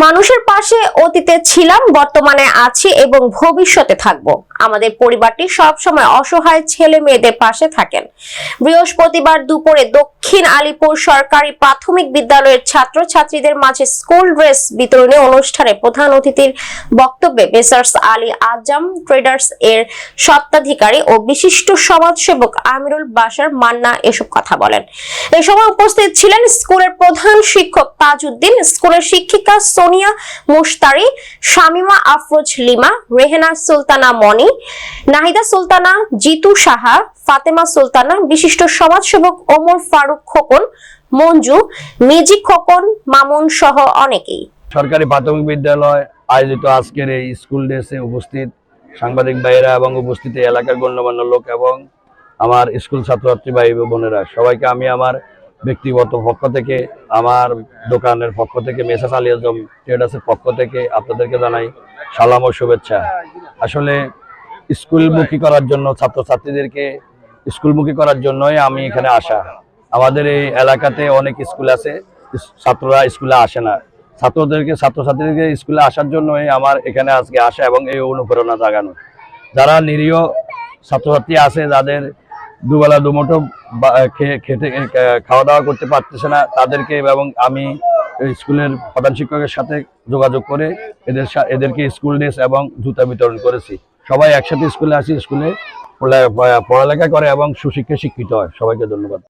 মানুষের পাশে অতীতে ছিলাম, বর্তমানে আছি এবং ভবিষ্যতে থাকব। আমাদের পরিবারটি সব সময় অসহায় ছেলে মেয়েদের পাশে থাকেন। বৃহস্পতিবার দুপুরে দক্ষিণ আলিপুর সরকারি প্রাথমিক বিদ্যালয়ের ছাত্রছাত্রীদের মাঝে স্কুল ড্রেস বিতরণী অনুষ্ঠানে প্রধান অতিথির বক্তব্যে মেসার্স আলী আজম ট্রেডার্স এর স্বত্বাধিকারী ও বিশিষ্ট সমাজসেবক আমিরুল বাশার মান্না এসব কথা বলেন। এ সময় উপস্থিত ছিলেন স্কুলের প্রধান শিক্ষক তাজউদ্দিন, স্কুলের শিক্ষিকা সোনিয়া মুশতারি, শামিমা আফরোজ লিমা, রেহেনা সুলতানা মনি, নাহিদা সুলতানা, জিতু সাহা, ফাতেমা সুলতানা, বিশিষ্ট সমাজসেবক ওমর ফারুক খোকন, মঞ্জু, মিজি খোকন, মামুন সহ অনেকেই। সরকারি প্রাথমিক বিদ্যালয় আয়োজিত আজকের এই স্কুল ড্রেসে উপস্থিত সাংবাদিক ভাইয়েরা এবং উপস্থিত এলাকার গণ্যমান্য লোক এবং আমার স্কুল ছাত্রছাত্রী ভাই বোনেরা, সবাইকে আমি আমার ব্যক্তিগত পক্ষ থেকে, আমার দোকানের পক্ষ থেকে, মেসার্স আলী আজম ট্রেডার্সের পক্ষ থেকে আপনাদেরকে জানাই সালাম ও শুভেচ্ছা। আসলে স্কুলমুখী করার জন্য, ছাত্রছাত্রীদেরকে স্কুলমুখী করার জন্যই আমি এখানে আসা। আমাদের এই এলাকাতে অনেক স্কুল আছে, ছাত্ররা স্কুলে আসে না। ছাত্রছাত্রীদেরকে স্কুলে আসার জন্যই আমার এখানে আজকে আসা এবং এই অনুপ্রেরণা জাগানো। যারা নিরীহ ছাত্রছাত্রী আছে, যাদের দুবেলা দুমুঠো খেতে খাওয়া দাওয়া করতে পারতেছে না, তাদেরকে এবং আমি স্কুলের প্রধান শিক্ষকের সাথে যোগাযোগ করে এদেরকে স্কুল ড্রেস এবং জুতা বিতরণ করেছি। সবাই একসাথে স্কুলে আসি, স্কুলে পড়ালেখা করে এবং সুশিক্ষায় শিক্ষিত হয়। সবাইকে ধন্যবাদ।